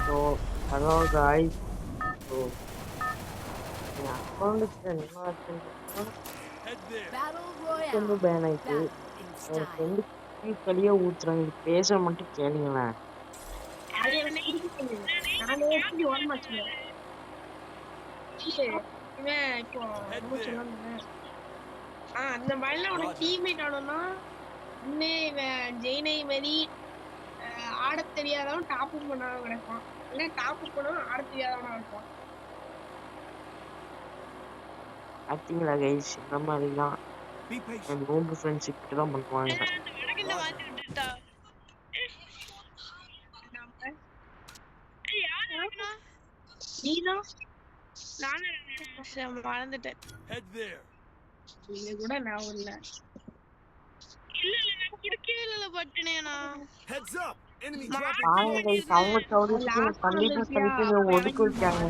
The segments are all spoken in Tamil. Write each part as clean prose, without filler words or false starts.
So hello guys. ஸோ என் அக்கௌண்ட்டுக்கு என்ன ஆச்சுன்னா வந்து பேன் ஆயிட்டு என் ஃப்ரெண்டு கழிய ஊத்துறாங்க. இது பேச மட்டும் கேளுங்களேன். அந்த மாதிரிலாம் உனக்கு டீம்மேட் ஆனோம்னா இன்னும் இவன் ஜெயினை மாரி ஆட தெரியாதவன் டாப் பண்ணாம கிடப்பான். இல்ல டாப் பண்ணவன் ஆட தெரியாதவனா இருப்பான். பார்த்தீங்களா கைஸ், இந்த மாதிரி தான் என் நோம்பு ஃப்ரெண்ட்ஷிப் தான் பண்ணுவாங்க. நீதான் நானும் மறந்துட்டேன். நீங்க கூட நான் இல்ல அவங்க சௌரியத்துக்கு கண்டிப்பா கண்டிப்பா ஒதுக்கி வச்சாங்க.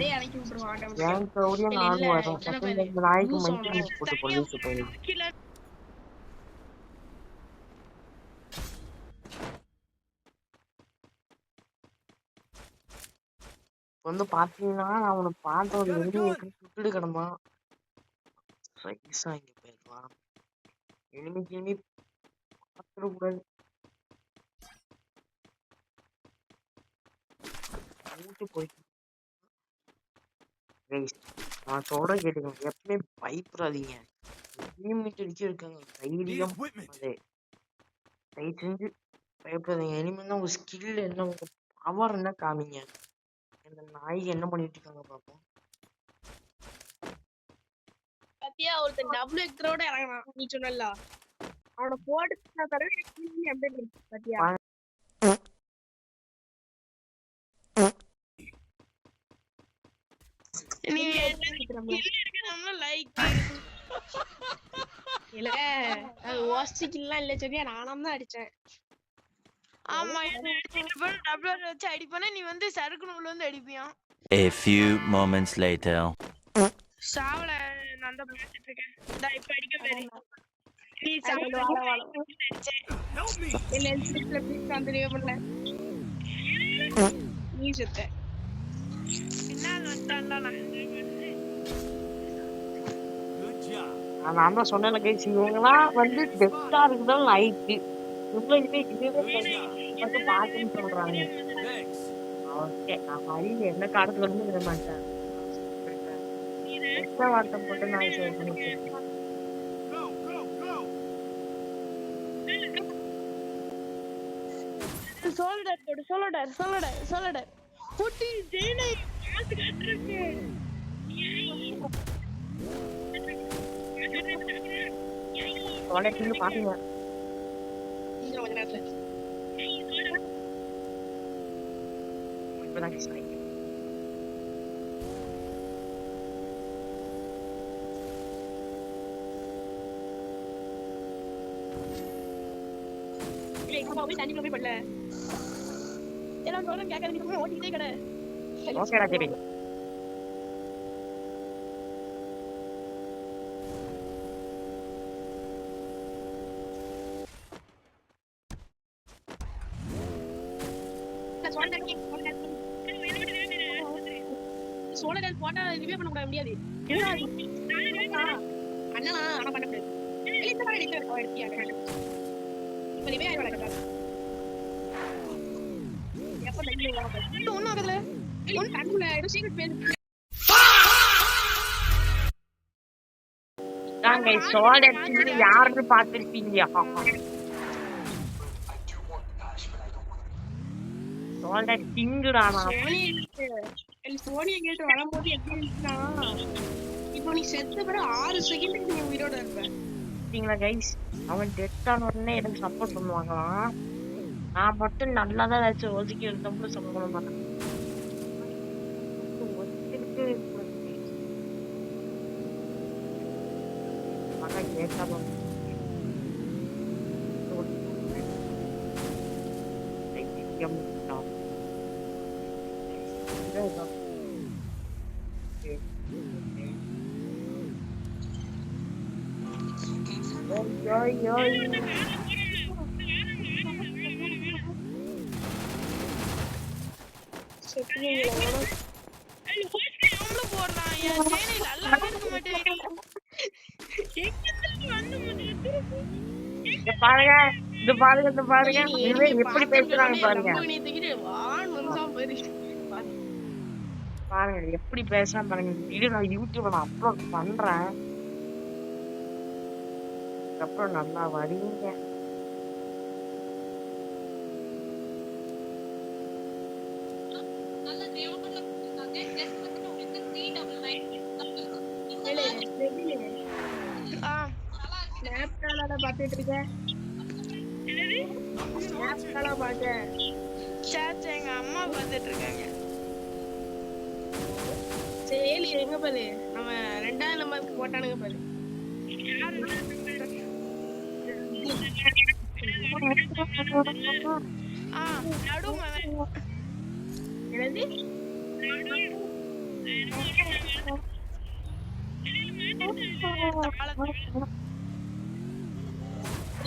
என் சௌரியம் நானும் வரும். இந்த நாய்க்கு மைக்கு போட்டு போலீஸ் போயிடும். வந்து பாத்தீங்கன்னா நான் உனக்கு பார்த்த ஒரு எளிமையை சுட்டுட்டு கிடந்தான். இங்க போயிருக்கலாம். எளிமைக்கு எளிமை பார்த்துடக்கூடாது. போயிட்டு நான் சொல்ற கேட்டுக்கோங்க, எப்பவுமே பயப்படாதீங்க. டீம்மேட் அடிச்சு இருக்காங்க, தைரியம் அதே தயவு செஞ்சு பயப்படாதீங்க. இனிமேல் உங்க ஸ்கில் என்ன, உங்க பவர் என்ன காமிங்க. இந்த நாய் என்ன பண்ணிட்டு இருக்காங்க பாப்போம். பத்தியா ஒருத்தன் டபுள் எக்ஸரோட இறங்கலாம். நீ சொன்னல அவனை போட்டு பத்தியா இல்ல அது வாஸ்டிக்கலாம் இல்ல சரியா, நானும் தான் அடிச்சேன். ஆமா என்ன அடிச்சிட்டு டபுள் வச்சு அடிப்பேனா, நீ வந்து சறுக்கு நூல்ல வந்து அடிப்பியா. A few moments later. சாவல நான் தான் பேசிட்டு இருக்கேன். நான் இப்ப அடிக்க பாரு. நீ சாவல அடிச்சேன். இல்ல ஸ்கிரிப்ட்ல ப்ளீஸ் கண்டினியூ பண்ணல. நீ செத்த. என்ன வந்துட்டான்டா நான் தான் சொன்னேன் கைஸ், இவங்கலாம் வந்து டெப்தா இருக்குதான் லைட்டு இவ்வளவு இதுவே பாத்துன்னு சொல்றாங்க. ஓகே, நான் வழியில என்ன காலத்துல இருந்து விட மாட்டேன். வார்த்தை போட்டு நான் சேவ் பண்ணிட்டு சோல்டர் போடு. சோல்டர் புட்டி ஜெயினை காசு கட்டுறக்கு. சோல்டர் பாத்தீங்க இப்பதான் தண்ணி போய் பண்ணல எல்லாம் சொல்றேன் கேட்காது. ஓட்டிக்கிட்டே கடை. ஓகேடா ஜெபி. சோழர் போட்டா ரிவ்யூ பண்ண முடியாது. அண்ணா ஆனா பண்ண முடியாது. இப்ப ரிவ்யூ ஆயிடும். எப்ப தண்ணி ஒன்னும் ஆகுதுல ஒன்னும் தண்ணில ஏதோ சீக்கிரம் பேசு. தாங்க சோல்டர் யாருன்னு பாத்துருப்பீங்க. சோல்டர் கிங்குடா. சோனியா கேட்டு வரும்போது எப்படி இருந்துச்சுன்னா, இப்போ நீ செத்த பிறகு 6 செகண்ட் நீ உயிரோட இருப்ப. கைஸ், அவன் டெத் ஆன உடனே எனக்கு சப்போர்ட் பண்ணுவாங்களாம். நான் மட்டும் நல்லாதான் ஏதாச்சும் ஒதுக்கி இருந்தோம்னு சொல்ல மாட்டேன். கேட்டாலும் செத்துவீங்களா எவனும் அவங்களும் போடுறான் என் ஜெயினை நல்லாவே இருக்க மாட்டேன் இங்க பாருங்க இது பாருங்க இந்த பாருங்க நீ இனிமே என்னைய எப்படி பார்த்தோன்னு பேசுறாங்க உடனே பாருங்க லம்போகினியை தூக்கிட்டு வான்னு வந்துதான் பாரு. பாருங்க எப்படி பேசுறான் பாருங்க இந்த வீடியோ நான் யூடியூப்ல நான் அப்லோட் பண்றேன் அப்புறம் நல்லா வரீங்க ஏலே, செவிலே, ஆ ஸ்னாப்டாலால பார்த்துட்டு இருக்க? ஸ்னாப்டாலா பார்க்க? சேச்சா எங்க அம்மா வந்துட்டு இருக்காங்க சரி, எங்க பாரு? அவன் 2வது நம்பருக்கு போட்டானுங்க பாரு. ஆ நடுமவன் என்னது?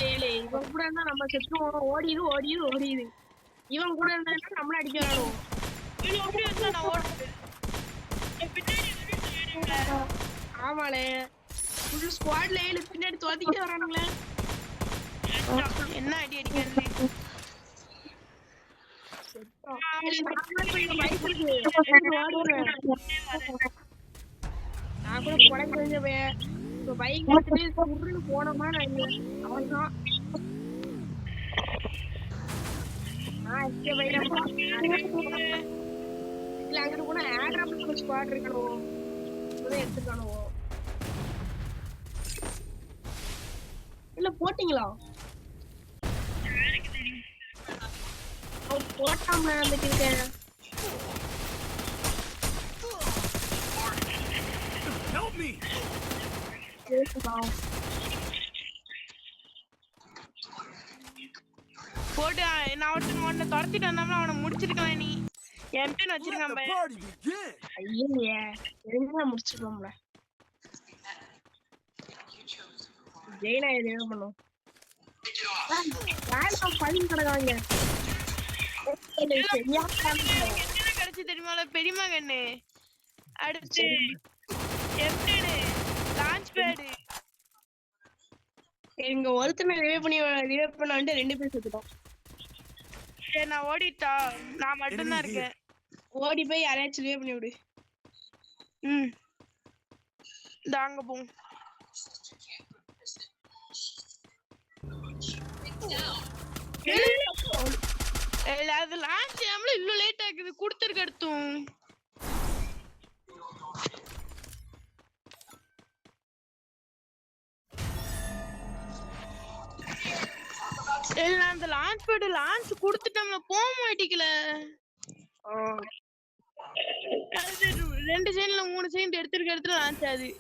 ஏலே, இவன் கூட இருந்தா நம்ம செத்துருவோம். ஓடிது. இவன் கூட இருந்தா நம்மள அடிக்க வேணும். அப்படி இருந்தா நான் ஓடுறேன் ஆமாலே, ஃபுல் ஸ்குவாட்ல ஏழு பின்னாடி துரத்திக்கிட்டே வரானுங்களே. என்ன அடி அடிக்கிறது நான் கூட கொலைக்கு தெரிஞ்சவன். இப்ப பைக் எடுத்துட்டு சுருன்னு போனோமா நான் இல்ல. அவன்தான். இல்ல அங்கிட்டு போனா ஏர்ட்ராப்ல ஸ்குவாட் இருக்கணும். இப்பதான் எடுத்துக்கானுவோ. இல்ல போட்டீங்களா? போட்டாம வந்துட்டீங்க. போட்டு நான் ஒருத்தன் துரத்திட்டு வந்தாமல அவனை முடிச்சிருக்கலாம் நீ என்கிட்ட வச்சிருக்கான் பையன் ஐயே, தெரிஞ்சா முடிச்சிருக்கோம்ல. ஜெயினா இது என்ன பண்ணும்? பதிவு கிடக்காங்க. கிடைச்சு தெரியுமா பெரியமா கண்ணு அடுத்து லான்ச் பேடு எங்க ஒருத்தனை ரிவைவ் பண்ண வந்து 2 பேர் செத்துட்டோம். சரி நான் ஓடிட்டா நான் மட்டும்தான் இருக்கேன். ஓடி போய் யாரையாச்சும் ரிவைவ் பண்ணி விடு. தாங்க போம் அது லான்ச் ஆகல இன்னும் லேட் ஆகுது கொடுத்துருக்கு அடுத்தும் அந்த லான்ச் பேட் லான்ச் கொடுத்துட்டோம்ல போக மாட்டேங்கல. 2 செகண்ட்ல 3 செகண்ட் எடுத்துருக்க இடத்துல லான்ச் ஆகுது.